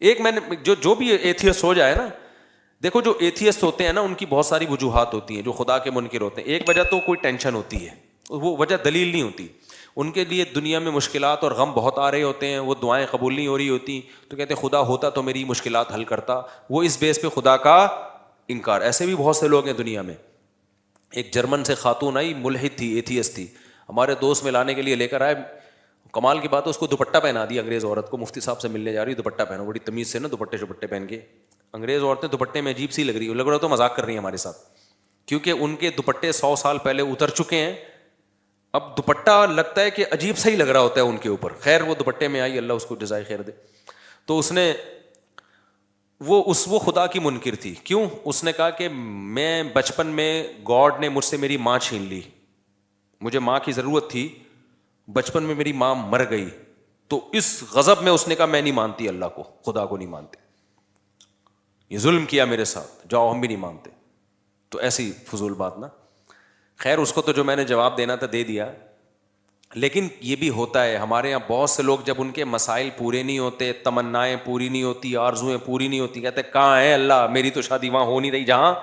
ایک میں نے جو بھی ایتھیسٹ ہو جائے نا، دیکھو جو ایتھیسٹ ہوتے ہیں نا ان کی بہت ساری وجوہات ہوتی ہیں، جو خدا کے منکر ہوتے ہیں. ایک وجہ تو کوئی ٹینشن ہوتی ہے، وہ وجہ دلیل نہیں ہوتی. ان کے لیے دنیا میں مشکلات اور غم بہت آ رہے ہوتے ہیں، وہ دعائیں قبول نہیں ہو رہی ہوتی، تو کہتے ہیں خدا ہوتا تو میری مشکلات حل کرتا. وہ اس بیس پہ خدا کا انکار. ایسے بھی بہت سے لوگ ہیں دنیا میں. ایک جرمن سے خاتون آئی، ملحد تھی، ایتھیسٹ تھی، ہمارے دوست میں لانے کے لیے لے کر آئے. کمال کی بات ہے اس کو دوپٹہ پہنا دیا انگریز عورت کو. مفتی صاحب سے ملنے جا رہی، دوپٹہ پہنو، بڑی تمیز سے نا دوپٹے پہن کے. انگریز عورتیں دوپٹے میں عجیب سی لگ رہی، لگ رہا تو مذاق کر رہی ہیں ہمارے ساتھ، کیونکہ ان کے دوپٹے 100 سال پہلے اتر چکے ہیں. اب دوپٹہ لگتا ہے کہ عجیب سا ہی لگ رہا ہوتا ہے ان کے اوپر. خیر وہ دوپٹے میں آئی، اللہ اس کو جزائے خیر دے. تو اس نے وہ خدا کی منکر تھی. کیوں؟ اس نے کہا کہ میں بچپن میں گاڈ نے مجھ سے میری ماں چھین لی، مجھے ماں کی ضرورت تھی، بچپن میں میری ماں مر گئی. تو اس غضب میں اس نے کہا میں نہیں مانتی اللہ کو، خدا کو نہیں مانتی، یہ ظلم کیا میرے ساتھ، جاؤ ہم بھی نہیں مانتے. تو ایسی فضول بات نا. خیر اس کو تو جو میں نے جواب دینا تھا دے دیا. لیکن یہ بھی ہوتا ہے ہمارے یہاں بہت سے لوگ جب ان کے مسائل پورے نہیں ہوتے، تمنائیں پوری نہیں ہوتی، آرزویں پوری نہیں ہوتی، کہتے کہاں ہے اللہ، میری تو شادی وہاں ہو نہیں رہی جہاں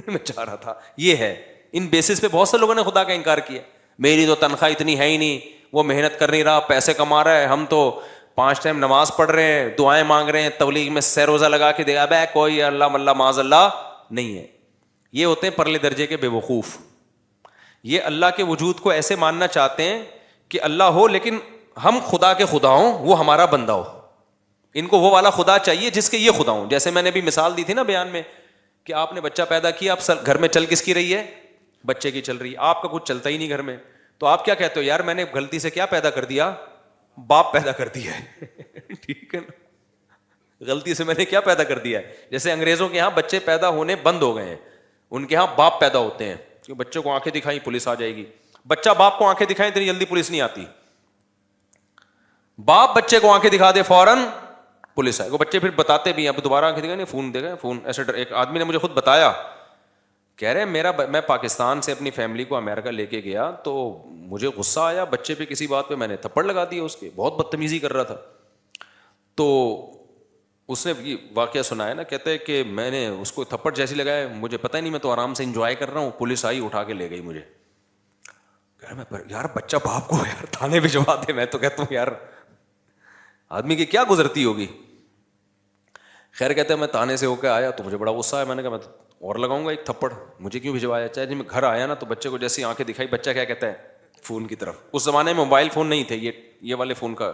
میں چاہ رہا تھا. یہ ہے، ان بیسس پہ بہت سے لوگوں نے خدا کا انکار کیا. میری تو تنخواہ اتنی ہے ہی نہیں، وہ محنت کر نہیں رہا، پیسے کما رہا ہے، ہم تو 5 ٹائم نماز پڑھ رہے ہیں، دعائیں مانگ رہے ہیں، تبلیغ میں سہ روزہ لگا کے دے، اب کوئی اللہ ملہ معاذ اللہ نہیں ہے. یہ ہوتے ہیں پرلے درجے کے بے وقوف. یہ اللہ کے وجود کو ایسے ماننا چاہتے ہیں کہ اللہ ہو لیکن ہم خدا کے خدا ہوں، وہ ہمارا بندہ ہو. ان کو وہ والا خدا چاہیے جس کے یہ خدا ہوں. جیسے میں نے بھی مثال دی تھی نا بیان میں کہ آپ نے بچہ پیدا کیا، اب گھر میں چل کس کی رہی ہے؟ بچے کی چل رہی ہے. آپ کا کچھ چلتا ہی نہیں گھر میں، تو آپ کیا کہتے ہو؟ یار میں نے غلطی سے کیا پیدا کر دیا؟ باپ پیدا کر دیا ہے. ٹھیک ہے نا، غلطی سے میں نے کیا پیدا کر دیا ہے. جیسے انگریزوں کے ہاں بچے پیدا ہونے بند ہو گئے ہیں، ان کے ہاں باپ پیدا ہوتے ہیں. کہ بچوں کو آنکھیں دکھائیں پولیس آ جائے گی. بچہ باپ کو آنکھیں دکھائیں اتنی جلدی پولیس نہیں آتی. باپ بچے کو آنکھیں دکھا دے فوراً پولیس آئے. وہ بچے پھر بتاتے بھی ہیں، اب دوبارہ آنکھیں دکھائیں، فون دے گئے فون. ایسے ایک آدمی نے مجھے خود بتایا، کہہ رہے میں پاکستان سے اپنی فیملی کو امریکہ لے کے گیا تو مجھے غصہ آیا بچے پہ، کسی بات پہ میں نے تھپڑ لگا دیا اس کے، بہت بدتمیزی کر رہا تھا. تو اس نے یہ واقعہ سنایا نا، کہتے ہیں کہ میں نے اس کو تھپڑ جیسی لگایا، مجھے پتہ ہی نہیں، میں تو آرام سے انجوائے کر رہا ہوں، پولیس آئی اٹھا کے لے گئی مجھے. یار بچہ باپ کو یار تھانے بھجوا دے. میں تو کہتا ہوں یار آدمی کی کیا گزرتی ہوگی. خیر کہتے ہیں میں تھانے سے ہو کے آیا تو مجھے بڑا غصہ آیا. میں نے کہا میں اور لگاؤں گا ایک تھپڑ، مجھے کیوں بھجوایا. چاہے جب میں گھر آیا نا تو بچے کو جیسی آنکھیں دکھائی، بچہ کیا کہتا ہے؟ فون کی طرف. اس زمانے میں موبائل فون نہیں تھے، یہ والے فون کا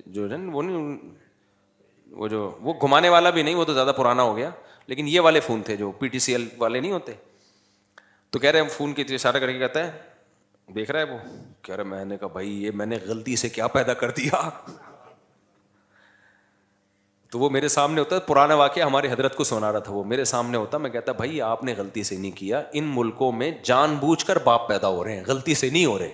جو ہے وہ نہیں، وہ گھمانے والا بھی نہیں، وہ تو زیادہ پرانا ہو گیا، لیکن یہ والے فون تھے جو PTCL والے نہیں ہوتے. تو کہہ رہے ہیں فون کی اشارہ کر کے کہتا ہے دیکھ رہا ہے وہ. کہہ رہے میں نے کہا بھائی یہ میں نے غلطی سے کیا پیدا کر دیا. تو وہ میرے سامنے ہوتا ہے، پرانا واقعہ ہمارے حضرت کو سنا رہا تھا، وہ میرے سامنے ہوتا، میں کہتا بھائی آپ نے غلطی سے نہیں کیا. ان ملکوں میں جان بوجھ کر باپ پیدا ہو رہے ہیں، غلطی سے نہیں ہو رہے.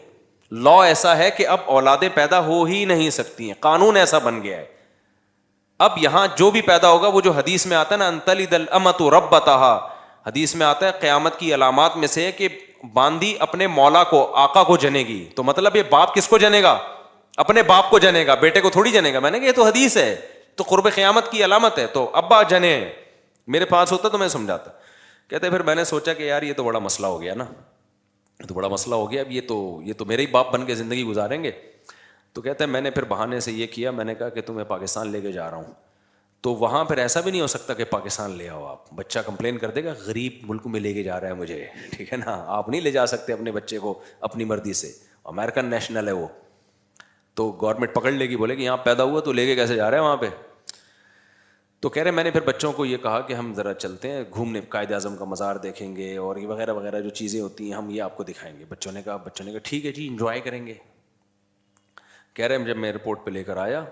لا ایسا ہے کہ اب اولادیں پیدا ہو ہی نہیں سکتی ہیں، قانون ایسا بن گیا ہے. اب یہاں جو بھی پیدا ہوگا، وہ جو حدیث میں آتا ہے نا انتلد الامۃ ربتہا، حدیث میں آتا ہے قیامت کی علامات میں سے کہ باندی اپنے مولا کو، آقا کو جنے گی. تو مطلب یہ باپ کس کو جنے گا؟ اپنے باپ کو جنے گا، بیٹے کو تھوڑی جنے گا. میں نے کہا یہ تو حدیث ہے، تو قرب قیامت کی علامت ہے. تو ابا جنے. میرے پاس ہوتا تو میں سمجھاتا. کہتے پھر میں نے سوچا کہ یار یہ تو بڑا مسئلہ ہو گیا نا، یہ تو بڑا مسئلہ ہو گیا. اب یہ تو میرے ہی باپ بن کے زندگی گزاریں گے. تو کہتے ہیں میں نے پھر بہانے سے یہ کیا، میں نے کہا کہ تمہیں پاکستان لے کے جا رہا ہوں. تو وہاں پھر ایسا بھی نہیں ہو سکتا کہ پاکستان لے آؤ آپ، بچہ کمپلین کر دے گا غریب ملک میں لے کے جا رہا ہے مجھے. ٹھیک ہے نا، آپ نہیں لے جا سکتے اپنے بچے کو اپنی مرضی سے. امریکن نیشنل ہے وہ، تو گورنمنٹ پکڑ لے گی، بولے کہ یہاں پیدا ہوا تو لے کے کیسے جا رہے ہیں وہاں پہ. تو کہہ رہے میں نے پھر بچوں کو یہ کہا کہ ہم ذرا چلتے ہیں گھومنے، قائد اعظم کا مزار دیکھیں گے اور یہ وغیرہ وغیرہ جو چیزیں ہوتی ہیں ہم یہ آپ کو دکھائیں گے. بچوں نے کہا ٹھیک ہے جی انجوائے کریں گے. کہہ رہے جب میں ایئرپورٹ پہ لے کر آیا،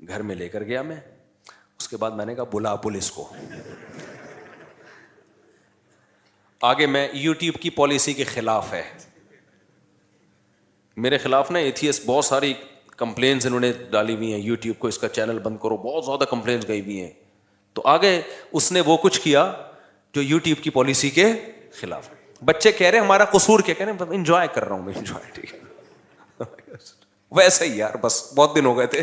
گھر میں لے کر گیا میں، اس کے بعد میں نے کہا بلا پولیس کو. آگے میں یوٹیوب کی پالیسی کے خلاف ہے، میرے خلاف نا ایتھیسٹ بہت ساری کمپلینس انہوں نے ڈالی ہوئی ہیں یوٹیوب کو، اس کا چینل بند کرو، بہت زیادہ کمپلینس گئی ہوئی ہیں. تو آگے اس نے وہ کچھ کیا جو یوٹیوب کی پالیسی کے خلاف. بچے کہہ رہے ہیں ہمارا قصور کیا؟ کہہ رہے ہیں انجوائے کر رہا ہوں میں، انجوائے. ٹھیک ہے ویسے ہی یار بس بہت دن ہو گئے تھے.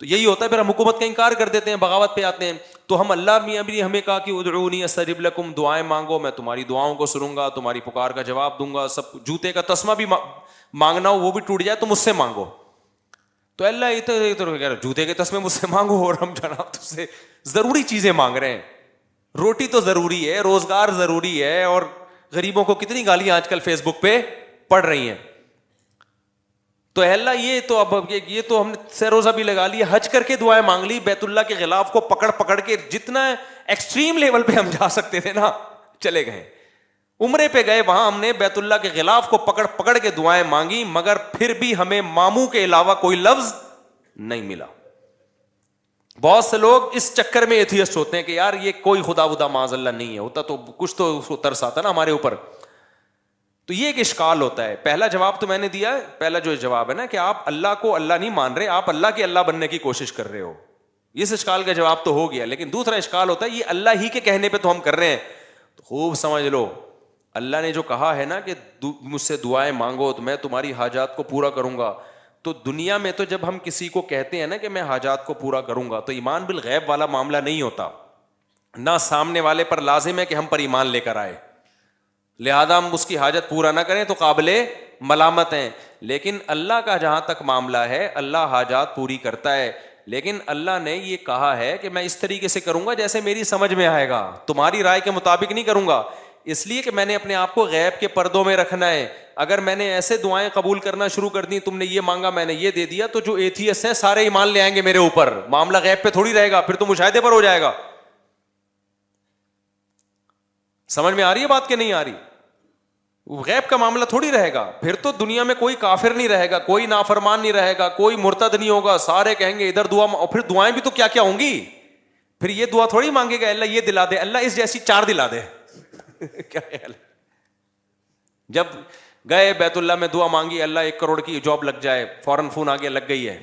تو یہی ہوتا ہے، پھر ہم حکومت کا انکار کر دیتے ہیں، بغاوت پہ آتے ہیں. تو ہم اللہ میاں بھی ہمیں کہا کہ ادعونی استجب لکم، دعائیں مانگو میں تمہاری دعاؤں کو سنوں گا، تمہاری پکار کا جواب دوں گا. سب جوتے کا تسمہ بھی مانگنا ہو وہ بھی ٹوٹ جائے تو مجھ سے مانگو. تو اللہ ادھر جوتے کے تسمے مجھ سے مانگو، اور ہم جناب تجھ سے ضروری چیزیں مانگ رہے ہیں. روٹی تو ضروری ہے، روزگار ضروری ہے، اور غریبوں کو کتنی گالیاں آج کل فیس بک پہ پڑ رہی ہیں. تو اللہ یہ تو اب یہ تو ہم نے سہ روزہ بھی لگا لیا، حج کر کے دعائیں مانگ لی، بیت اللہ کے غلاف کو پکڑ پکڑ کے جتنا ایکسٹریم لیول پہ ہم جا سکتے تھے نا چلے گئے. عمرے پہ گئے، وہاں ہم نے بیت اللہ کے غلاف کو پکڑ پکڑ کے دعائیں مانگی، مگر پھر بھی ہمیں ماموں کے علاوہ کوئی لفظ نہیں ملا. بہت سے لوگ اس چکر میں ایتھیسٹ ہوتے ہیں کہ یار یہ کوئی خدا ودا معاذ اللہ نہیں ہے، ہوتا تو کچھ تو اس کو ترس آتا نا ہمارے اوپر. تو یہ ایک اشکال ہوتا ہے. پہلا جواب تو میں نے دیا، پہلا جو جواب ہے نا کہ آپ اللہ کو اللہ نہیں مان رہے، آپ اللہ کے اللہ بننے کی کوشش کر رہے ہو، اس اشکال کا جواب تو ہو گیا. لیکن دوسرا اشکال ہوتا ہے یہ اللہ ہی کے کہنے پہ تو ہم کر رہے ہیں. تو خوب سمجھ لو، اللہ نے جو کہا ہے نا کہ مجھ سے دعائیں مانگو تو میں تمہاری حاجات کو پورا کروں گا. تو دنیا میں تو جب ہم کسی کو کہتے ہیں نا کہ میں حاجات کو پورا کروں گا، تو ایمان بالغیب والا معاملہ نہیں ہوتا. نہ سامنے والے پر لازم ہے کہ ہم پر ایمان لے کر آئے، لہذا ہم اس کی حاجت پورا نہ کریں تو قابل ملامت ہیں. لیکن اللہ کا جہاں تک معاملہ ہے، اللہ حاجات پوری کرتا ہے. لیکن اللہ نے یہ کہا ہے کہ میں اس طریقے سے کروں گا جیسے میری سمجھ میں آئے گا، تمہاری رائے کے مطابق نہیں کروں گا. اس لیے کہ میں نے اپنے آپ کو غیب کے پردوں میں رکھنا ہے. اگر میں نے ایسے دعائیں قبول کرنا شروع کر دی، تم نے یہ مانگا میں نے یہ دے دیا، تو جو ایتھیسٹ ہیں سارے ایمان لے آئیں گے میرے اوپر، معاملہ غیب پہ تھوڑی رہے گا، پھر تو مشاہدے پر ہو جائے گا. سمجھ میں آ رہی ہے بات کہ نہیں آ رہی؟ غیب کا معاملہ تھوڑی رہے گا. پھر تو دنیا میں کوئی کافر نہیں رہے گا، کوئی نافرمان نہیں رہے گا، کوئی مرتد نہیں ہوگا، سارے کہیں گے ادھر دعا. اور پھر دعائیں بھی تو کیا کیا ہوں گی. پھر یہ دعا تھوڑی مانگے گا اللہ یہ دلا دے، اللہ اس جیسی 4 دلا دے. کیا خیال ہے؟ جب گئے بیت اللہ میں دعا مانگی اللہ 1 کروڑ کی جاب لگ جائے، فوراً فون آ گیا لگ گئی ہے.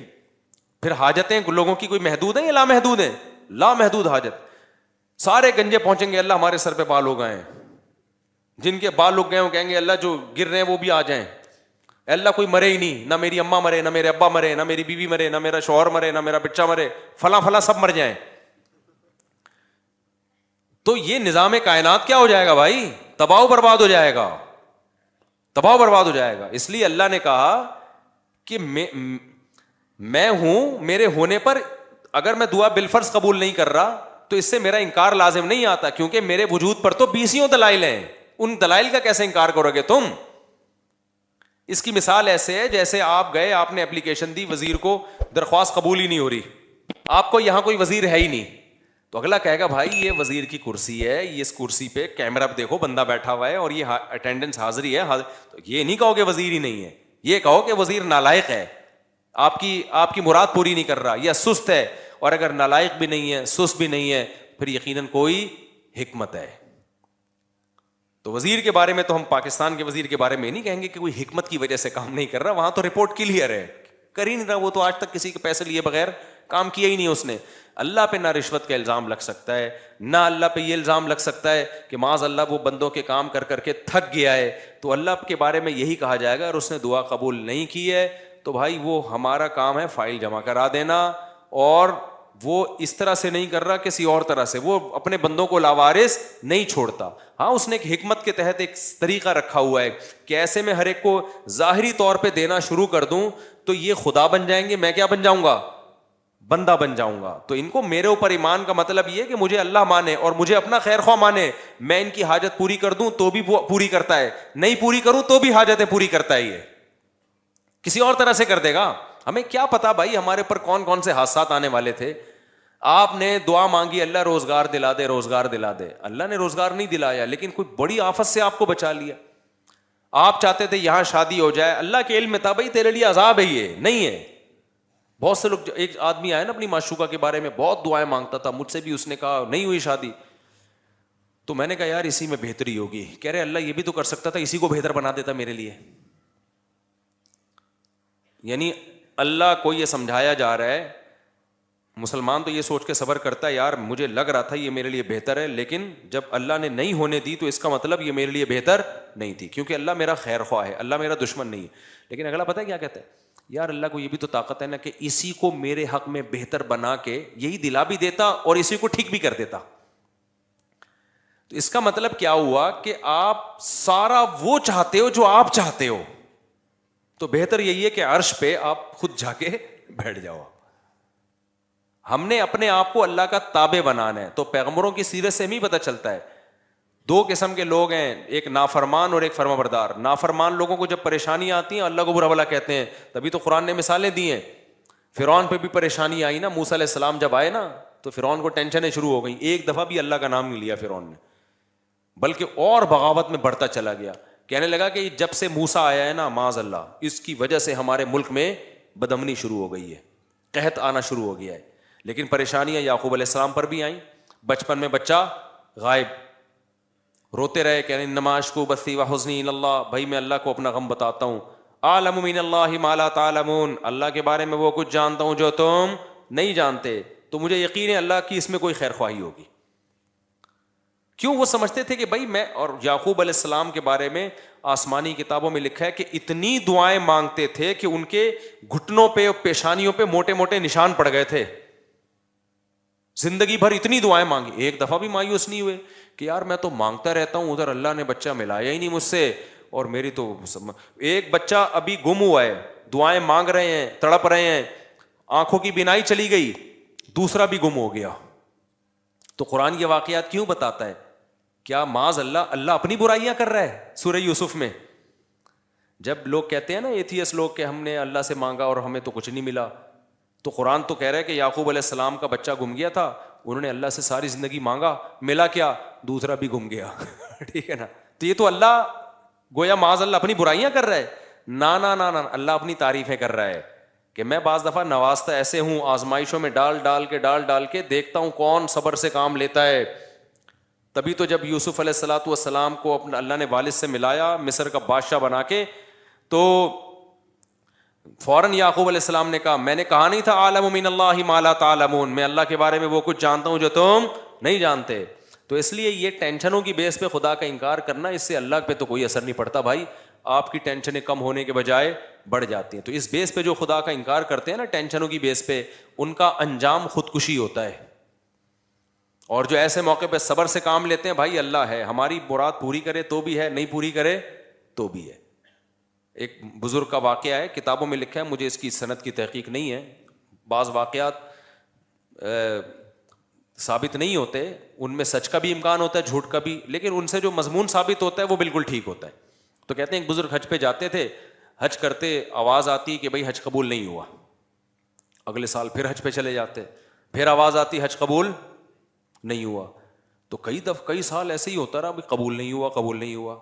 پھر حاجتیں لوگوں کی کوئی محدود ہیں یا لامحدود ہیں؟ لامحدود حاجت. سارے گنجے پہنچیں گے اللہ ہمارے سر پہ بال ہو گئے ہیں، جن کے بال لگ گئے وہ کہیں گے اللہ جو گر رہے ہیں وہ بھی آ جائیں. اللہ کوئی مرے ہی نہیں، نہ میری اماں مرے، نہ میرے ابا مرے، نہ میری بیوی مرے، نہ میرا شوہر مرے، نہ میرا بچہ مرے، فلاں فلاں سب مر جائیں. تو یہ نظام کائنات کیا ہو جائے گا بھائی؟ تباہ و برباد ہو جائے گا، تباہ و برباد ہو جائے گا. اس لیے اللہ نے کہا کہ میں ہوں، میرے ہونے پر اگر میں دعا بالفرض قبول نہیں کر رہا تو اس سے میرا انکار لازم نہیں آتا، کیونکہ میرے وجود پر تو 20 دلائل ہیں. ان دلائل کا کیسے انکار کرو گے تم؟ اس کی مثال ایسے ہے جیسے آپ گئے، آپ نے اپلیکیشن دی، وزیر کو درخواست قبول ہی نہیں ہو رہی، آپ کو یہاں کوئی وزیر ہے ہی نہیں، تو اگلا کہے گا بھائی یہ وزیر کی کرسی ہے، یہ اس کرسی پہ کیمرہ پہ دیکھو بندہ بیٹھا ہوا ہے اور یہ اٹینڈنس حاضری ہے. تو یہ نہیں کہو کہ وزیر ہی نہیں ہے، یہ کہو کہ وزیر نالائق ہے، آپ کی مراد پوری نہیں کر رہا یا سست ہے. اور اگر نالائق بھی نہیں ہے، سست بھی نہیں ہے، پھر یقیناً کوئی حکمت ہے. تو وزیر کے بارے میں تو ہم پاکستان کے وزیر کے بارے میں نہیں کہیں گے کہ کوئی حکمت کی وجہ سے کام نہیں کر رہا، وہاں تو رپورٹ کلیئر ہے، کر ہی نہیں رہا، وہ تو آج تک کسی کے پیسے لیے بغیر کام کیا ہی نہیں اس نے. اللہ پہ نہ رشوت کا الزام لگ سکتا ہے، نہ اللہ پہ یہ الزام لگ سکتا ہے کہ معاذ اللہ وہ بندوں کے کام کر کر کے تھک گیا ہے. تو اللہ کے بارے میں یہی کہا جائے گا اور اس نے دعا قبول نہیں کی ہے تو بھائی وہ ہمارا کام ہے فائل جمع کرا دینا، اور وہ اس طرح سے نہیں کر رہا کسی اور طرح سے، وہ اپنے بندوں کو لاوارث نہیں چھوڑتا. ہاں اس نے ایک حکمت کے تحت ایک طریقہ رکھا ہوا ہے کہ ایسے میں ہر ایک کو ظاہری طور پہ دینا شروع کر دوں تو یہ خدا بن جائیں گے، میں کیا بن جاؤں گا؟ بندہ بن جاؤں گا. تو ان کو میرے اوپر ایمان کا مطلب یہ ہے کہ مجھے اللہ مانے اور مجھے اپنا خیر خواہ مانے. میں ان کی حاجت پوری کر دوں تو بھی پوری کرتا ہے، نہیں پوری کروں تو بھی حاجتیں پوری کرتا ہے، یہ کسی اور طرح سے کر دے گا. ہمیں کیا پتا بھائی ہمارے پر کون کون سے حادثات آنے والے تھے. آپ نے دعا مانگی اللہ روزگار دلا دے، روزگار دلا دے، اللہ نے روزگار نہیں دلایا لیکن کوئی بڑی آفت سے آپ کو بچا لیا. آپ چاہتے تھے یہاں شادی ہو جائے، اللہ کے علم میں تھا بھائی تیرے لیے عذاب ہے، یہ نہیں ہے. بہت سے لوگ، ایک آدمی آیا نا اپنی معشوقہ کے بارے میں بہت دعائیں مانگتا تھا، مجھ سے بھی اس نے کہا نہیں ہوئی شادی، تو میں نے کہا یار اسی میں بہتری ہوگی. کہہ رہے اللہ یہ بھی تو کر سکتا تھا، اسی کو بہتر بنا دیتا میرے لیے. یعنی اللہ کو یہ سمجھایا جا رہا ہے، مسلمان تو یہ سوچ کے صبر کرتا ہے یار مجھے لگ رہا تھا یہ میرے لیے بہتر ہے، لیکن جب اللہ نے نہیں ہونے دی تو اس کا مطلب یہ میرے لیے بہتر نہیں تھی، کیونکہ اللہ میرا خیر خواہ ہے، اللہ میرا دشمن نہیں ہے. لیکن اگلا پتہ ہے کیا کہتا ہے؟ یار اللہ کو یہ بھی تو طاقت ہے نا کہ اسی کو میرے حق میں بہتر بنا کے یہی دلا بھی دیتا اور اسی کو ٹھیک بھی کر دیتا. تو اس کا مطلب کیا ہوا کہ آپ سارا وہ چاہتے ہو جو آپ چاہتے ہو, تو بہتر یہی ہے کہ عرش پہ آپ خود جا کے بیٹھ جاؤ. ہم نے اپنے آپ کو اللہ کا تابع بنانا ہے. تو پیغمبروں کی سیرت سے ہمیں پتہ چلتا ہے دو قسم کے لوگ ہیں, ایک نافرمان اور ایک فرما بردار. نافرمان لوگوں کو جب پریشانی آتی ہیں اللہ کو برا بھلا کہتے ہیں, تبھی تو قرآن نے مثالیں دی ہیں. فرعون پہ بھی پریشانی آئی نا, موسیٰ علیہ السلام جب آئے نا تو فرعون کو ٹینشنیں شروع ہو گئیں. ایک دفعہ بھی اللہ کا نام نہیں لیا فرعون نے, بلکہ اور بغاوت میں بڑھتا چلا گیا. کہنے لگا کہ جب سے موسیٰ آیا ہے نا معاذ اللہ, اس کی وجہ سے ہمارے ملک میں بدامنی شروع ہو گئی ہے, قحط آنا شروع ہو گیا ہے. لیکن پریشانیاں یعقوب علیہ السلام پر بھی آئیں. بچپن میں بچہ غائب, روتے رہے کہ انما اشکو بثی وحزنی الی اللہ, بھائی میں اللہ کو اپنا غم بتاتا ہوں. اعلم من اللہ ما لا تعلمون, اللہ کے بارے میں وہ کچھ جانتا ہوں جو تم نہیں جانتے, تو مجھے یقین ہے اللہ کی اس میں کوئی خیر خواہی ہوگی. کیوں؟ وہ سمجھتے تھے کہ بھائی میں, اور یعقوب علیہ السلام کے بارے میں آسمانی کتابوں میں لکھا ہے کہ اتنی دعائیں مانگتے تھے کہ ان کے گھٹنوں پہ اور پیشانیوں پہ موٹے موٹے نشان پڑ گئے تھے. زندگی بھر اتنی دعائیں مانگی, ایک دفعہ بھی مایوس نہیں ہوئے کہ یار میں تو مانگتا رہتا ہوں, ادھر اللہ نے بچہ ملایا ہی نہیں مجھ سے, اور میری تو ایک بچہ ابھی گم ہوا ہے, دعائیں مانگ رہے ہیں, تڑپ رہے ہیں, آنکھوں کی بینائی چلی گئی, دوسرا بھی گم ہو گیا. تو قرآن یہ واقعات کیوں بتاتا ہے؟ کیا معاذ اللہ اللہ اپنی برائیاں کر رہا ہے؟ سورہ یوسف میں جب لوگ کہتے ہیں نا ایتھیس لوگ کہ ہم نے اللہ سے مانگا اور ہمیں تو کچھ نہیں ملا, تو قرآن تو کہہ رہا ہے کہ یعقوب علیہ السلام کا بچہ گم گیا تھا, انہوں نے اللہ سے ساری زندگی مانگا, ملا کیا؟ دوسرا بھی گم گیا. ٹھیک ہے نا. تو یہ تو اللہ گویا معاذ اللہ اپنی برائیاں کر رہا ہے. نا نا نا نا, اللہ اپنی تعریفیں کر رہا ہے کہ میں بعض دفعہ نوازتا ایسے ہوں, آزمائشوں میں ڈال ڈال کے دیکھتا ہوں کون صبر سے کام لیتا ہے. تبھی تو جب یوسف علیہ الصلوۃ والسلام کو اپنا اللہ نے والد سے ملایا مصر کا بادشاہ بنا کے, تو فوراً یعقوب علیہ السلام نے کہا میں نے کہا نہیں تھا اعلم من اللہ ما لا تعلمون, میں اللہ کے بارے میں وہ کچھ جانتا ہوں جو تم نہیں جانتے. تو اس لیے یہ ٹینشنوں کی بیس پہ خدا کا انکار کرنا, اس سے اللہ پہ تو کوئی اثر نہیں پڑتا بھائی, آپ کی ٹینشنیں کم ہونے کے بجائے بڑھ جاتی ہیں. تو اس بیس پہ جو خدا کا انکار کرتے ہیں نا ٹینشنوں کی بیس پہ, ان کا انجام خودکشی ہوتا ہے. اور جو ایسے موقع پہ صبر سے کام لیتے ہیں, بھائی اللہ ہے, ہماری مراد پوری کرے تو بھی ہے, نہیں پوری کرے تو بھی ہے. ایک بزرگ کا واقعہ ہے, کتابوں میں لکھا ہے, مجھے اس کی سند کی تحقیق نہیں ہے, بعض واقعات ثابت نہیں ہوتے, ان میں سچ کا بھی امکان ہوتا ہے جھوٹ کا بھی, لیکن ان سے جو مضمون ثابت ہوتا ہے وہ بالکل ٹھیک ہوتا ہے. تو کہتے ہیں ایک بزرگ حج پہ جاتے تھے, حج کرتے آواز آتی کہ بھائی حج قبول نہیں ہوا, اگلے سال پھر حج پہ چلے جاتے, پھر آواز آتی حج قبول نہیں ہوا. تو کئی سال ایسے ہی ہوتا رہا, قبول نہیں ہوا.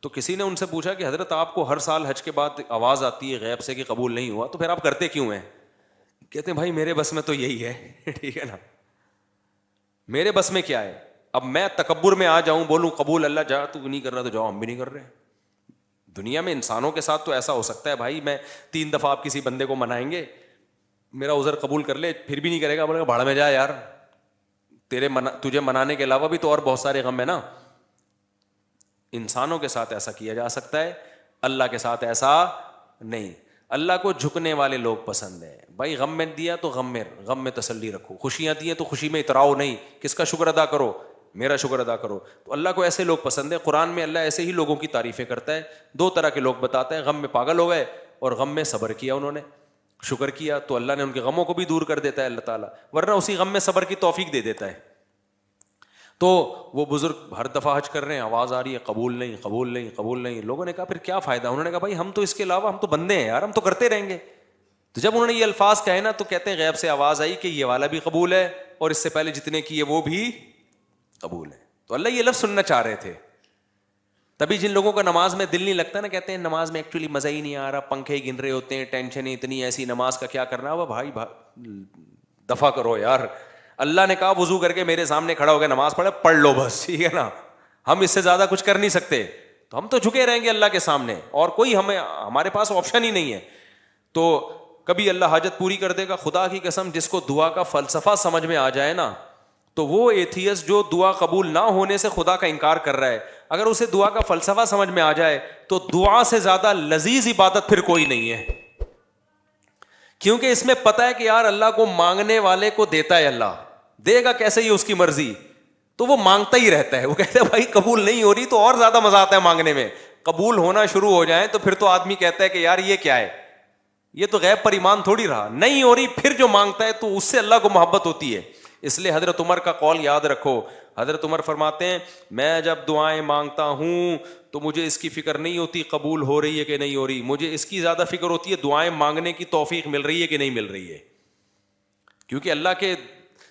تو کسی نے ان سے پوچھا کہ حضرت آپ کو ہر سال حج کے بعد آواز آتی ہے غیب سے کہ قبول نہیں ہوا, تو پھر آپ کرتے کیوں ہیں؟ کہتے ہیں بھائی میرے بس میں تو یہی ہے. ٹھیک ہے نا, میرے بس میں کیا ہے, اب میں تکبر میں آ جاؤں بولوں قبول اللہ جا تو نہیں کر رہا تو جاؤ ہم بھی نہیں کر رہے. دنیا میں انسانوں کے ساتھ تو ایسا ہو سکتا ہے بھائی, میں 3 دفعہ آپ کسی بندے کو منائیں گے, میرا عذر قبول کر لے, پھر بھی نہیں کرے گا, بولے گا بھاڑ میں جا یار, تجھے منانے کے علاوہ بھی تو اور بہت سارے غم ہے نا. انسانوں کے ساتھ ایسا کیا جا سکتا ہے, اللہ کے ساتھ ایسا نہیں. اللہ کو جھکنے والے لوگ پسند ہیں بھائی, غم میں دیا تو غم میں تسلی رکھو, خوشیاں دی ہیں تو خوشی میں اتراؤ نہیں, کس کا شکر ادا کرو؟ میرا شکر ادا کرو. تو اللہ کو ایسے لوگ پسند ہے. قرآن میں اللہ ایسے ہی لوگوں کی تعریفیں کرتا ہے. 2 طرح کے لوگ بتاتا ہے, غم میں پاگل ہو گئے اور غم میں صبر کیا, انہوں نے شکر کیا تو اللہ نے ان کے غموں کو بھی دور کر دیتا ہے اللہ تعالیٰ, ورنہ اسی غم میں صبر کی توفیق دے دیتا ہے. تو وہ بزرگ ہر دفعہ حج کر رہے ہیں, آواز آ رہی ہے قبول نہیں. لوگوں نے کہا پھر کیا فائدہ؟ انہوں نے کہا بھائی ہم تو اس کے علاوہ ہم تو بندے ہیں یار, ہم تو کرتے رہیں گے. تو جب انہوں نے یہ الفاظ کہے نا تو کہتے ہیں غیب سے آواز آئی کہ یہ والا بھی قبول ہے اور اس سے پہلے جتنے کیے وہ بھی قبول ہے. تو اللہ یہ لفظ سننا چاہ رہے تھے. تبھی جن لوگوں کا نماز میں دل نہیں لگتا نا, کہتے ہیں نماز میں ایکچولی مزہ ہی نہیں آ رہا, پنکھے گن رہے ہوتے ہیں, ٹینشن اتنی, ایسی نماز کا کیا کرنا. وہ بھائی دفع کرو یار, اللہ نے کہا وضو کر کے میرے سامنے کھڑا ہو گیا نماز پڑھ لو بس, ٹھیک ہے نا. ہم اس سے زیادہ کچھ کر نہیں سکتے, تو ہم تو جھکے رہیں گے اللہ کے سامنے, اور کوئی ہمارے پاس آپشن ہی نہیں ہے. تو کبھی اللہ حاجت پوری کر دے گا. خدا کی قسم, جس کو دعا کا فلسفہ سمجھ میں آ جائے نا, تو وہ ایتھیس جو دعا قبول نہ ہونے سے خدا کا انکار کر رہا ہے, اگر اسے دعا کا فلسفہ سمجھ میں آ جائے تو دعا سے زیادہ لذیذ عبادت پھر کوئی نہیں ہے. کیونکہ اس میں پتا ہے کہ یار اللہ کو مانگنے والے کو دیتا ہے, اللہ دے گا کیسے, ہی اس کی مرضی, تو وہ مانگتا ہی رہتا ہے. وہ کہتا ہے بھائی قبول نہیں ہو رہی تو اور زیادہ مزہ آتا ہے مانگنے میں, قبول ہونا شروع ہو جائیں تو پھر تو آدمی کہتا ہے کہ یار یہ کیا ہے, یہ تو غیب پر ایمان تھوڑی رہا. نہیں ہو رہی پھر جو مانگتا ہے تو اس سے اللہ کو محبت ہوتی ہے. اس لیے حضرت عمر کا قول یاد رکھو. حضرت عمر فرماتے ہیں میں جب دعائیں مانگتا ہوں تو مجھے اس کی فکر نہیں ہوتی قبول ہو رہی ہے کہ نہیں ہو رہی, مجھے اس کی زیادہ فکر ہوتی ہے دعائیں مانگنے کی توفیق مل رہی ہے کہ نہیں مل رہی ہے. کیونکہ اللہ کے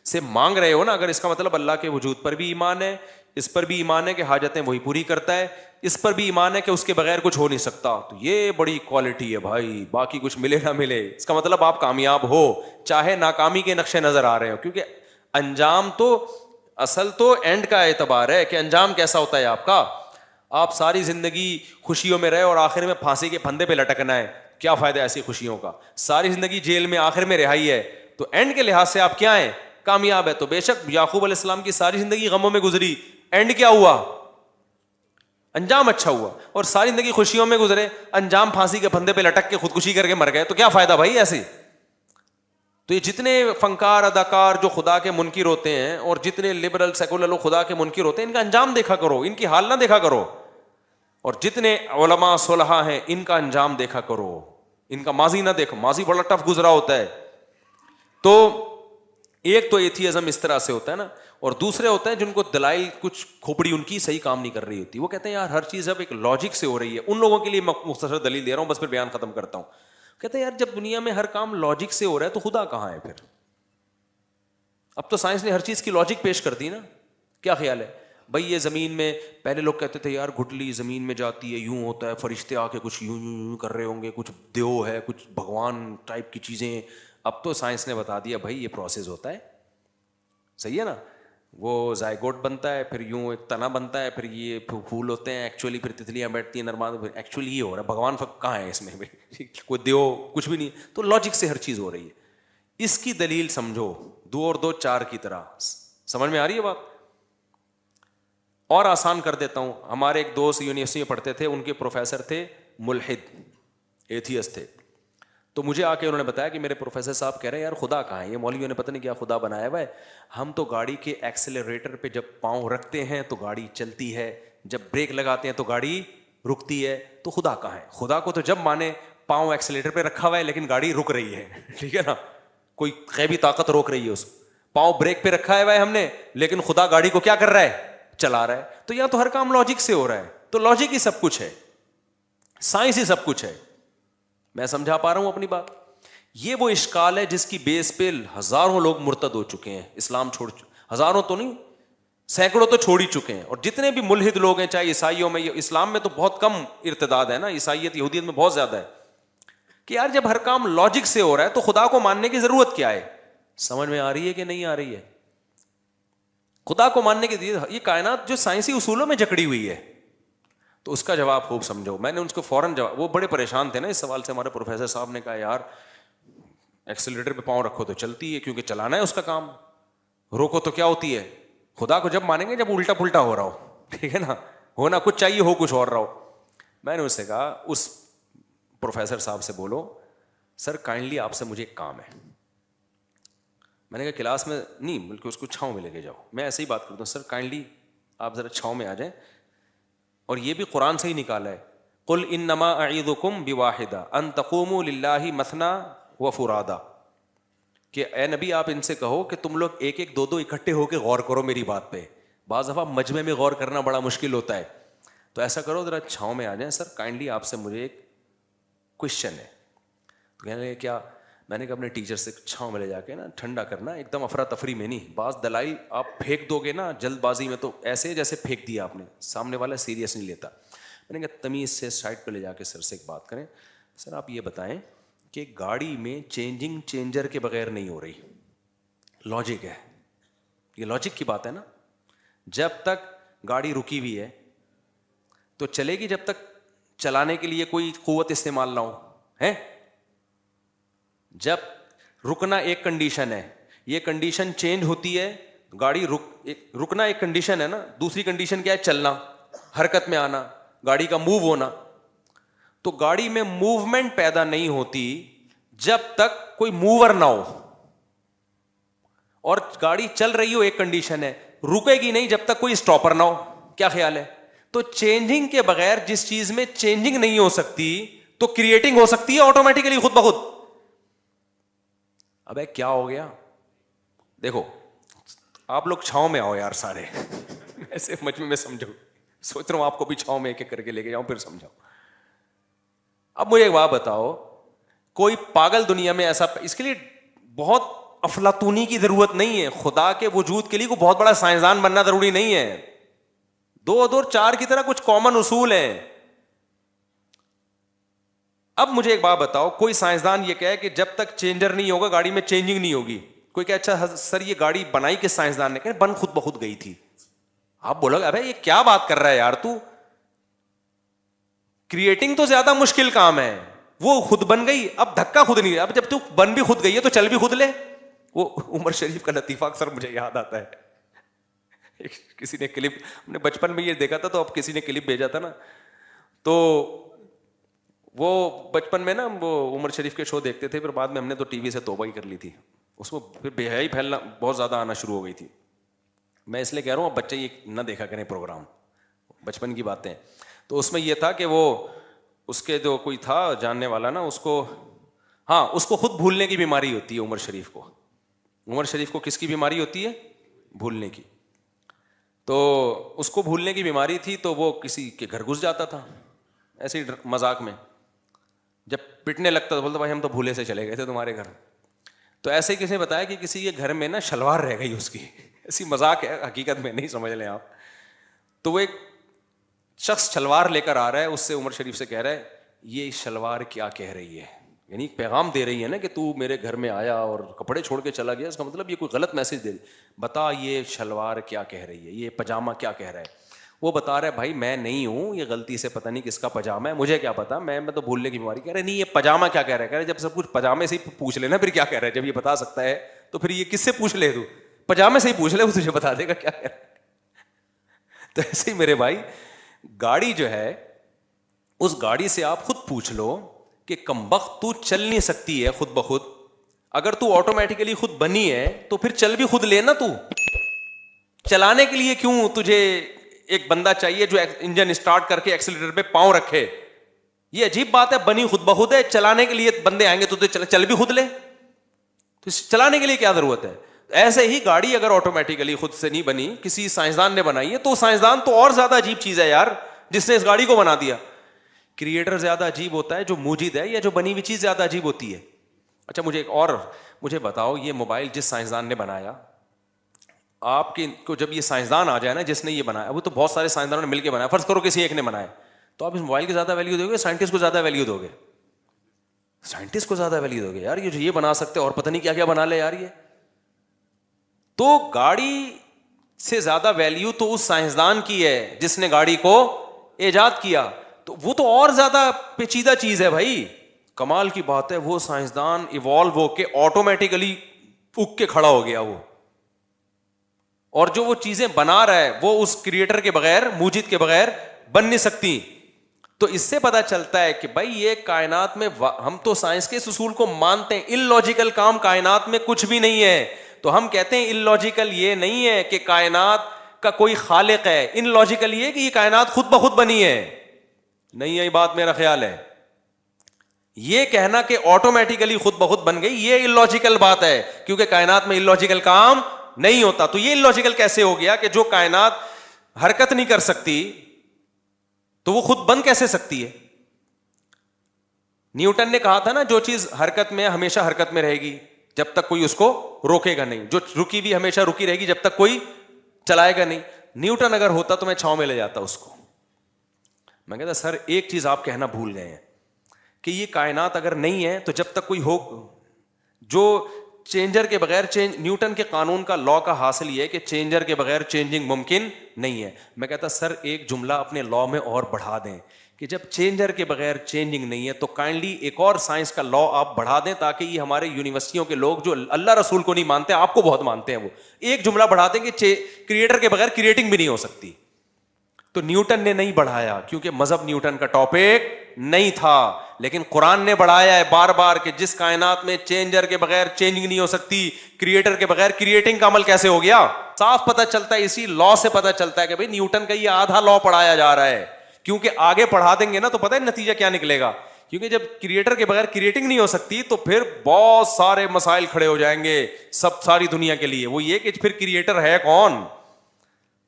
سے مانگ رہے ہو نا, اگر اس کا مطلب اللہ کے وجود پر بھی ایمان ہے, اس پر بھی ایمان ہے کہ حاجتیں وہی پوری کرتا ہے, اس پر بھی ایمان ہے کہ اس کے بغیر کچھ ہو نہیں سکتا, تو یہ بڑی کوالٹی ہے بھائی. باقی کچھ ملے نہ ملے اس کا مطلب آپ کامیاب ہو, چاہے ناکامی کے نقشے نظر آ رہے ہو. کیونکہ انجام تو اصل تو اینڈ کا اعتبار ہے کہ انجام کیسا ہوتا ہے آپ کا. آپ ساری زندگی خوشیوں میں رہے اور آخر میں پھانسی کے پھندے پہ لٹکنا ہے, کیا فائدہ ایسی خوشیوں کا. ساری زندگی جیل میں آخر میں رہائی ہے, تو اینڈ کے لحاظ سے آپ کیا ہیں, کامیاب ہے. تو بے شک یعقوب علیہ السلام کی ساری زندگی غموں میں گزری, اینڈ کیا ہوا, انجام اچھا ہوا. اور ساری زندگی خوشیوں میں گزرے, انجام پھانسی کے پھندے پہ لٹک کے خودکشی کر کے مر گئے, تو کیا فائدہ بھائی ایسے. تو یہ جتنے فنکار اداکار جو خدا کے منکر ہوتے ہیں اور جتنے لبرل سیکولر لوگ خدا کے منکر ہوتے ہیں, ان کا انجام دیکھا کرو, ان کی حال نہ دیکھا کرو. اور جتنے علماء صلحاء ہیں ان کا انجام دیکھا کرو, ان کا ماضی نہ دیکھو, ماضی بڑا ٹف گزرا ہوتا ہے. تو ایک تو ایتھیزم اس طرح سے ہوتا ہے نا, اور دوسرے ہوتے ہیں جن کو دلائل کچھ کھوپڑی ان کی صحیح کام نہیں کر رہی ہوتی. وہ کہتے ہیں یار ہر چیز اب ایک لاجک سے ہو رہی ہے. ان لوگوں کے لیے میں مختصر دلیل دے رہا ہوں, بس پھر بیان ختم کرتا ہوں. کہتے ہیں یار جب دنیا میں ہر کام لاجک سے ہو رہا ہے تو خدا کہاں ہے پھر. اب تو سائنس نے ہر چیز کی لاجک پیش کر دی نا. کیا خیال ہے بھائی, یہ زمین میں پہلے لوگ کہتے تھے یار گٹلی زمین میں جاتی ہے, یوں ہوتا ہے, فرشتے آ کے کچھ یوں یوں یوں کر رہے ہوں گے, کچھ دیو ہے, کچھ بھگوان ٹائپ کی چیزیں. اب تو سائنس نے بتا دیا بھائی یہ پروسیس ہوتا ہے, صحیح ہے نا. وہ زائگوٹ بنتا ہے, پھر یوں ایک تنا بنتا ہے, پھر یہ پھول ہوتے ہیں ایکچولی, پھر تتلیاں بیٹھتی ہیں نرما, ایکچولی یہ ہو رہا ہے. بھگوان کہاں ہے اس میں, کوئی دیو کچھ بھی نہیں. تو لاجک سے ہر چیز ہو رہی ہے. اس کی دلیل سمجھو 2 اور 2 4 کی طرح. سمجھ میں آ رہی ہے بات. اور آسان کر دیتا ہوں. ہمارے ایک دوست یونیورسٹی میں پڑھتے تھے, ان کے پروفیسر تھے ملحد, ایتھیسٹ تھے. تو مجھے آ کے انہوں نے بتایا کہ میرے پروفیسر صاحب کہہ رہے ہیں یار خدا کہاں ہے, یہ مولویوں نے پتہ نہیں کیا خدا بنایا ہوا ہے. ہم تو گاڑی کے ایکسیلریٹر پہ جب پاؤں رکھتے ہیں تو گاڑی چلتی ہے, جب بریک لگاتے ہیں تو گاڑی رکتی ہے, تو خدا کہاں ہے. خدا کو تو جب مانے پاؤں ایکسیلریٹر پہ رکھا ہوا ہے لیکن گاڑی رک رہی ہے, ٹھیک ہے نا, کوئی غیبی طاقت روک رہی ہے اس. پاؤں بریک پہ رکھا ہے ہم نے, لیکن خدا گاڑی کو کیا کر رہا ہے, چلا رہا ہے. تو یا تو ہر کام لاجک سے ہو رہا ہے, تو لاجک ہی سب کچھ ہے, سائنس ہی سب کچھ ہے. میں سمجھا پا رہا ہوں اپنی بات. یہ وہ اشکال ہے جس کی بیس پہ ہزاروں لوگ مرتد ہو چکے ہیں, اسلام چھوڑ, ہزاروں تو نہیں سینکڑوں تو چھوڑ ہی چکے ہیں. اور جتنے بھی ملحد لوگ ہیں, چاہے عیسائیوں میں, اسلام میں تو بہت کم ارتداد ہے نا, عیسائیت یہودیت میں بہت زیادہ ہے. کہ یار جب ہر کام لاجک سے ہو رہا ہے تو خدا کو ماننے کی ضرورت کیا ہے. سمجھ میں آ رہی ہے کہ نہیں آ رہی ہے. خدا کو ماننے کی یہ کائنات جو سائنسی اصولوں میں جکڑی ہوئی ہے, تو اس کا جواب خوب سمجھو. میں نے ان کو فوراً جواب, وہ بڑے پریشان تھے نا اس سوال سے. ہمارے پروفیسر صاحب نے کہا یار ایکسیلریٹر پہ پاؤں رکھو تو چلتی ہے, کیونکہ چلانا ہے اس کا کام, روکو تو کیا ہوتی ہے. خدا کو جب مانیں گے جب الٹا پلٹا ہو رہا ہو, ٹھیک ہے نا, ہونا کچھ چاہیے ہو کچھ اور رہا ہو. میں نے اس سے کہا, اس پروفیسر صاحب سے بولو سر کائنڈلی آپ سے مجھے ایک کام ہے. میں نے کہا کلاس میں نہیں بلکہ اس کو چھاؤں میں لے کے جاؤ. میں ایسے ہی بات کرتا ہوں, سر کائنڈلی آپ ذرا چھاؤں میں آ جائیں. اور یہ بھی قرآن سے ہی نکالا ہے, قل انما اعیذکم بواحدہ ان تقوموا للہ مثنی وفرادا, کہ اے نبی آپ ان سے کہو کہ تم لوگ ایک ایک 2 2 اکٹھے ہو کے غور کرو میری بات پہ. بعض دفعہ مجمع میں غور کرنا بڑا مشکل ہوتا ہے, تو ایسا کرو ذرا چھاؤں میں آ جائیں. سر کائنڈلی آپ سے مجھے ایک کوشچن ہے. تو کہنے لگے کیا. میں نے کہا اپنے ٹیچر سے چھاؤں میں لے جا کے نا ٹھنڈا کرنا, ایک دم افراتفری میں نہیں. بعض دلائل آپ پھینک دو گے نا جلد بازی میں تو ایسے جیسے پھینک دیا آپ نے, سامنے والا سیریس نہیں لیتا. میں نے کہا تمیز سے سائڈ پہ لے جا کے سر سے ایک بات کریں. سر آپ یہ بتائیں کہ گاڑی میں چینجنگ چینجر کے بغیر نہیں ہو رہی, لاجک ہے, یہ لاجک کی بات ہے نا. جب تک گاڑی رکی ہوئی ہے تو چلے گی جب تک چلانے کے لیے کوئی قوت استعمال نہ ہو ہے. جب رکنا ایک کنڈیشن ہے, یہ کنڈیشن چینج ہوتی ہے, گاڑی رکنا ایک کنڈیشن ہے نا, دوسری کنڈیشن کیا ہے, چلنا, حرکت میں آنا, گاڑی کا موو ہونا. تو گاڑی میں موومنٹ پیدا نہیں ہوتی جب تک کوئی موور نہ ہو اور گاڑی چل رہی ہو ایک کنڈیشن ہے, رکے گی نہیں جب تک کوئی اسٹاپر نہ ہو. کیا خیال ہے؟ تو چینجنگ کے بغیر جس چیز میں چینجنگ نہیں ہو سکتی تو کریٹنگ ہو سکتی ہے آٹومیٹیکلی خود بخود. ابے کیا ہو گیا؟ دیکھو آپ لوگ چھاؤں میں آؤ یار سارے ایسے مجمع میں سمجھو, سوچ رہا ہوں آپ کو بھی چھاؤں میں ایک ایک کر کے لے کے جاؤں پھر سمجھاؤ. اب مجھے ایک بات بتاؤ, کوئی پاگل دنیا میں ایسا, اس کے لیے بہت افلاطونی کی ضرورت نہیں ہے, خدا کے وجود کے لیے کوئی بہت بڑا سائنسدان بننا ضروری نہیں ہے. 2 اور 4 کی طرح کچھ کامن اصول ہیں. اب مجھے ایک بات بتاؤ, کوئی سائنسدان یہ کہے کہ جب تک چینجر نہیں ہوگا گاڑی میں چینجنگ نہیں ہوگی. کوئی کہ اچھا سر یہ گاڑی بنائی کس سائنسدان نے؟ کہ بن خود بخود گئی تھی. آپ بولو گے ابے یہ کیا بات کر رہا ہے یار تو, کریٹنگ تو زیادہ مشکل کام ہے, وہ خود بن گئی. اب دھکا خود نہیں, اب جب تو بن بھی خود گئی ہے تو چل بھی خود لے. وہ عمر شریف کا لطیفہ اکثر مجھے یاد آتا ہے. کسی نے کلپ, ہم نے بچپن میں یہ دیکھا تھا تو اب کسی نے کلپ بھیجا تھا نا, تو وہ بچپن میں نا وہ عمر شریف کے شو دیکھتے تھے, پھر بعد میں ہم نے تو ٹی وی سے توبہ ہی کر لی تھی. اس میں پھر بے حیائی پھیلنا بہت زیادہ آنا شروع ہو گئی تھی. میں اس لیے کہہ رہا ہوں اب بچے یہ نہ دیکھا کریں پروگرام, بچپن کی باتیں. تو اس میں یہ تھا کہ وہ اس کے جو کوئی تھا جاننے والا نا, اس کو, ہاں اس کو خود بھولنے کی بیماری ہوتی ہے عمر شریف کو. عمر شریف کو کس کی بیماری ہوتی ہے؟ بھولنے کی. تو اس کو بھولنے کی بیماری تھی, تو وہ کسی کے گھر گھس جاتا تھا ایسے ہی مذاق میں. جب پٹنے لگتا تو بولتا بھائی ہم تو بھولے سے چلے گئے تھے تمہارے گھر. تو ایسے ہی کسی نے بتایا کہ کسی کے گھر میں نا شلوار رہ گئی اس کی, ایسی مذاق ہے حقیقت میں نہیں سمجھ لیں آپ. تو وہ ایک شخص شلوار لے کر آ رہا ہے, اس سے عمر شریف سے کہہ رہا ہے یہ شلوار کیا کہہ رہی ہے, یعنی پیغام دے رہی ہے نا کہ تو میرے گھر میں آیا اور کپڑے چھوڑ کے چلا گیا, اس کا مطلب یہ کوئی غلط میسج دے رہی. بتا یہ شلوار کیا کہہ رہی ہے, یہ پاجامہ کیا کہہ رہا ہے. وہ بتا رہا ہے بھائی میں نہیں ہوں, یہ غلطی سے پتہ نہیں کس کا پاجامہ ہے, مجھے کیا پتا, میں تو بھولنے کی بیماری. کہہ رہے نہیں یہ پاجامہ کیا کہہ رہا ہے. کہہ رہے جب سب کچھ پاجامے سے ہی پوچھ لینا پھر کیا کہہ رہا ہے, جب یہ بتا سکتا ہے تو پھر یہ کس سے پوچھ لے, تو پاجامے سے ہی پوچھ لے, وہ تجھے بتا دے گا کیا کہہ رہا ہے. تو ایسے ہی میرے بھائی گاڑی جو ہے, اس گاڑی سے آپ خود پوچھ لو کہ کمبخت تو چل نہیں سکتی ہے خود بخود, اگر تو آٹومیٹیکلی خود بنی ہے تو پھر چل بھی خود لینا. تو چلانے کے لیے کیوں تجھے ایک بندہ چاہیے جو انجن اسٹارٹ کر کے ایکسیلیٹر پہ پاؤں رکھے؟ یہ عجیب بات ہے, بنی خود بخود ہے, چلانے کے لیے بندے آئیں گے تو چل بھی خود لے, تو چلانے کے لیے کیا ضرورت ہے؟ ایسے ہی گاڑی اگر آٹومیٹیکلی خود سے نہیں بنی, کسی سائنسدان نے بنائی ہے, تو سائنسدان تو اور زیادہ عجیب چیز ہے یار جس نے اس گاڑی کو بنا دیا. کریٹر زیادہ عجیب ہوتا ہے جو موجود ہے, یا جو بنی ہوئی چیز زیادہ عجیب ہوتی ہے؟ اچھا مجھے بتاؤ, یہ موبائل جس سائنسدان نے بنایا, آپ کو جب یہ سائنسدان آ جائے نا جس نے یہ بنایا, وہ تو بہت سارے سائنسدانوں نے مل کے بنایا, فرض کرو کسی ایک نے بنایا, تو آپ اس موبائل کی زیادہ ویلیو دو گے, سائنٹسٹ کو زیادہ ویلیو دو گے؟ سائنٹسٹ کو زیادہ ویلیو دو گے یار, یہ جو یہ بنا سکتے اور پتہ نہیں کیا کیا بنا لے یار. یہ تو گاڑی سے زیادہ ویلیو تو اس سائنسدان کی ہے جس نے گاڑی کو ایجاد کیا, تو وہ تو اور زیادہ پیچیدہ چیز ہے بھائی. کمال کی بات ہے, وہ سائنسدان ایوالو ہو کے آٹومیٹیکلی اگ کے کھڑا ہو گیا وہ, اور جو وہ چیزیں بنا رہا ہے وہ اس کریٹر کے بغیر, موجد کے بغیر بن نہیں سکتی. تو اس سے پتا چلتا ہے کہ بھائی یہ کائنات میں, ہم تو سائنس کے اس اصول کو مانتے ہیں, ان لاجیکل کام کائنات میں کچھ بھی نہیں ہے. تو ہم کہتے ہیں ان لاجیکل یہ نہیں ہے کہ کائنات کا کوئی خالق ہے, ان لاجیکل یہ کہ یہ کائنات خود بخود بنی ہے. نہیں ہے یہ بات, میرا خیال ہے یہ کہنا کہ آٹومیٹیکلی خود بخود بن گئی, یہ ان لاجیکل بات ہے, کیونکہ کائنات میں ان لاجیکل کام نہیں ہوتا. تو یہ لوجیکل کیسے ہو گیا کہ جو کائنات حرکت نہیں کر سکتی تو وہ خود بن کیسے سکتی ہے؟ نیوٹن نے کہا تھا نا جو چیز حرکت میں ہمیشہ حرکت میں رہے گی جب تک کوئی اس کو روکے گا نہیں, جو رکی بھی ہمیشہ رکی رہے گی جب تک کوئی چلائے گا نہیں. نیوٹن اگر ہوتا تو میں چھاؤں میں لے جاتا اس کو. میں کہتا سر ایک چیز آپ کہنا بھول گئے ہیں کہ یہ کائنات اگر نہیں ہے تو جب تک کوئی ہو, جو چینجر کے بغیر نیوٹن کے قانون کا لا کا حاصل یہ ہے کہ چینجر کے بغیر چینجنگ ممکن نہیں ہے. میں کہتا سر ایک جملہ اپنے لا میں اور بڑھا دیں کہ جب چینجر کے بغیر چینجنگ نہیں ہے تو کائنڈلی ایک اور سائنس کا لا آپ بڑھا دیں تاکہ یہ ہمارے یونیورسٹیوں کے لوگ جو اللہ رسول کو نہیں مانتے, آپ کو بہت مانتے ہیں, وہ ایک جملہ بڑھا دیں کہ کریٹر کے بغیر کریٹنگ بھی نہیں ہو سکتی. تو نیوٹن نے نہیں بڑھایا کیونکہ مذہب نیوٹن کا ٹاپک نہیں تھا. لیکن قرآن نے بڑھایا ہے بار بار کہ جس کائنات میں چینجر کے بغیر چینجنگ نہیں ہو سکتی, کریٹر کے بغیر کریٹنگ کا عمل کیسے ہو گیا. صاف پتہ چلتا ہے, اسی لا سے پتہ چلتا ہے کہ بھائی نیوٹن کا یہ آدھا لا پڑھایا جا رہا ہے, کیونکہ آگے پڑھا دیں گے نا تو پتہ ہے نتیجہ کیا نکلے گا. کیونکہ جب کریٹر کے بغیر کریٹنگ نہیں ہو سکتی تو پھر بہت سارے مسائل کھڑے ہو جائیں گے ساری دنیا کے لیے. وہ یہ کہ پھر کریٹر ہے کون.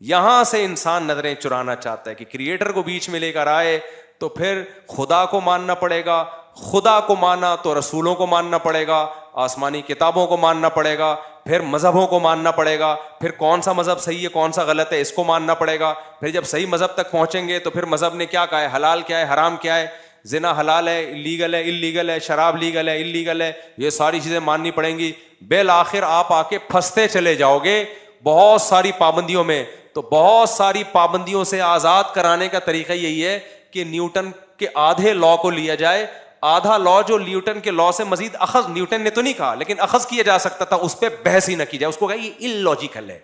یہاں سے انسان نظریں چرانا چاہتا ہے کہ کریٹر کو بیچ میں لے کر آئے تو پھر خدا کو ماننا پڑے گا, خدا کو مانا تو رسولوں کو ماننا پڑے گا, آسمانی کتابوں کو ماننا پڑے گا, پھر مذہبوں کو ماننا پڑے گا, پھر کون سا مذہب صحیح ہے کون سا غلط ہے اس کو ماننا پڑے گا. پھر جب صحیح مذہب تک پہنچیں گے تو پھر مذہب نے کیا کہا ہے, حلال کیا ہے حرام کیا ہے, زنا حلال ہے لیگل ہے اللیگل ہے, شراب لیگل ہے اللیگل ہے, یہ ساری چیزیں ماننی پڑیں گی. بالآخر آپ آ کے پھنستے چلے جاؤ گے بہت ساری پابندیوں میں. تو بہت ساری پابندیوں سے آزاد کرانے کا طریقہ یہی ہے کہ نیوٹن کے آدھے لا کو لیا جائے. آدھا لا جو نیوٹن کے لا سے مزید اخذ, نیوٹن نے تو نہیں کہا لیکن اخذ کیا جا سکتا تھا, اس پہ بحث ہی نہ کی جائے, اس کو کہا یہ اللاجیکل ہے.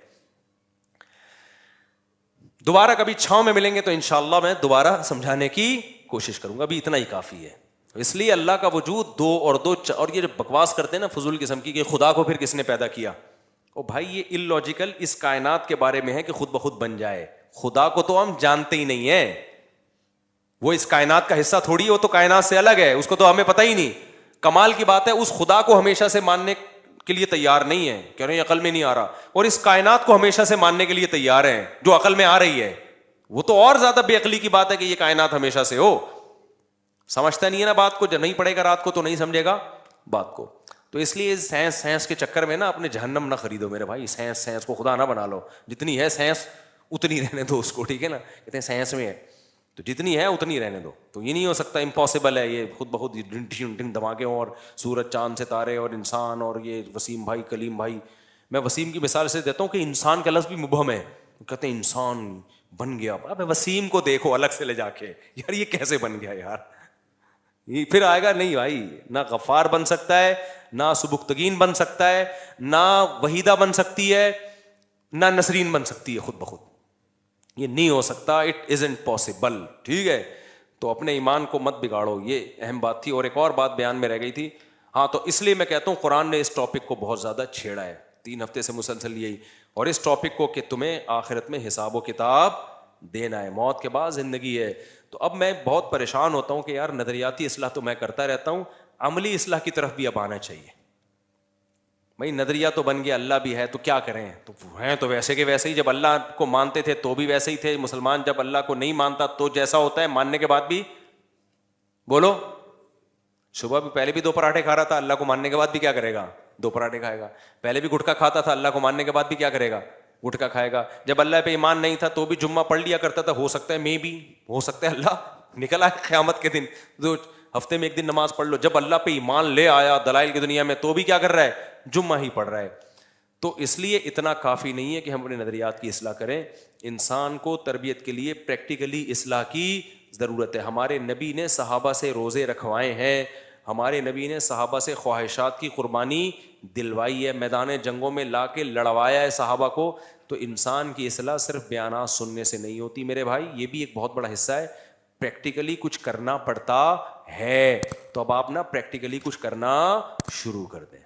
دوبارہ کبھی چھاؤں میں ملیں گے تو انشاءاللہ میں دوبارہ سمجھانے کی کوشش کروں گا, ابھی اتنا ہی کافی ہے. اس لیے اللہ کا وجود دو اور دو, اور یہ جو بکواس کرتے ہیں نا فضول قسم کی کہ خدا کو پھر کس نے پیدا کیا, او بھائی یہ اللاجیکل اس کائنات کے بارے میں ہے کہ خود بخود بن جائے. خدا کو تو ہم جانتے ہی نہیں ہیں, وہ اس کائنات کا حصہ تھوڑی ہے, وہ تو کائنات سے الگ ہے, اس کو تو ہمیں پتہ ہی نہیں. کمال کی بات ہے اس خدا کو ہمیشہ سے ماننے کے لیے تیار نہیں ہے, کہہ رہے ہیں عقل میں نہیں آ رہا, اور اس کائنات کو ہمیشہ سے ماننے کے لیے تیار ہیں جو عقل میں آ رہی ہے. وہ تو اور زیادہ بے عقلی کی بات ہے کہ یہ کائنات ہمیشہ سے ہو. سمجھتا نہیں ہے نا بات کو, جب نہیں پڑھے گا رات کو تو نہیں سمجھے گا بات کو. تو اس لیے سائنس کے چکر میں نا اپنے جہنم نہ خریدو میرے بھائی, سائنس کو خدا نہ بنا لو. جتنی ہے سائنس اتنی رہنے دو اس کو, ٹھیک ہے نا, کہتے ہیں سائنس میں ہے تو جتنی ہے اتنی رہنے دو. تو یہ نہیں ہو سکتا, امپاسبل ہے یہ خود بخود دھماکے اور سورج چاند ستارے اور انسان اور یہ وسیم بھائی کلیم بھائی. میں وسیم کی مثال سے دیتا ہوں کہ انسان کا لفظ بھی مبہم ہے, کہتے ہیں انسان بن گیا. اب وسیم کو دیکھو الگ سے لے جا کے, یار یہ کیسے بن گیا یار, یہ پھر آئے گا نہیں بھائی. نہ غفار بن سکتا ہے, نہ سبکتگین بن سکتا ہے, نہ وحیدہ بن سکتی ہے, نہ نسرین بن سکتی ہے خود بخود, یہ نہیں ہو سکتا. اٹ ازنٹ پاسبل, ٹھیک ہے. تو اپنے ایمان کو مت بگاڑو, یہ اہم بات تھی. اور ایک اور بات بیان میں رہ گئی تھی, ہاں تو اس لیے میں کہتا ہوں قرآن نے اس ٹاپک کو بہت زیادہ چھیڑا ہے 3 ہفتے سے مسلسل یہی, اور اس ٹاپک کو کہ تمہیں آخرت میں حساب و کتاب دینا ہے, موت کے بعد زندگی ہے. تو اب میں بہت پریشان ہوتا ہوں کہ یار نظریاتی اصلاح تو میں کرتا رہتا ہوں, عملی اصلاح کی طرف بھی اب آنا چاہیے. بھائی نظریہ تو بن گیا, اللہ بھی ہے تو کیا کریں, تو ہیں تو ویسے کے ویسے ہی. جب اللہ کو مانتے تھے تو بھی ویسے ہی تھے. مسلمان جب اللہ کو نہیں مانتا تو جیسا ہوتا ہے, ماننے کے بعد بھی بولو, صبح بھی پہلے بھی 2 پراٹھے کھا رہا تھا, اللہ کو ماننے کے بعد بھی کیا کرے گا, 2 پراٹھے کھائے گا. پہلے بھی گٹکا کھاتا تھا, اللہ کو ماننے کے بعد بھی کیا کرے گا, گٹکا کھائے گا. جب اللہ پہ ایمان نہیں تھا تو بھی جمعہ پڑھ لیا کرتا تھا, ہو سکتا ہے میں بھی, ہو سکتا ہے اللہ نکل آئے قیامت کے دن تو ہفتے میں 1 دن نماز پڑھ لو. جب اللہ پہ ایمان لے آیا دلائل کی دنیا میں تو بھی کیا کر رہا ہے, جمعہ ہی پڑھ رہا ہے. تو اس لیے اتنا کافی نہیں ہے کہ ہم اپنے نظریات کی اصلاح کریں. انسان کو تربیت کے لیے پریکٹیکلی اصلاح کی ضرورت ہے. ہمارے نبی نے صحابہ سے روزے رکھوائے ہیں, ہمارے نبی نے صحابہ سے خواہشات کی قربانی دلوائی ہے, میدان جنگوں میں لا کے لڑوایا ہے صحابہ کو. تو انسان کی اصلاح صرف بیانات سننے سے نہیں ہوتی میرے بھائی, یہ بھی ایک بہت بڑا حصہ ہے, پریکٹیکلی کچھ کرنا پڑتا ہے. تو اب آپ نا پریکٹیکلی کچھ کرنا شروع کر دیں.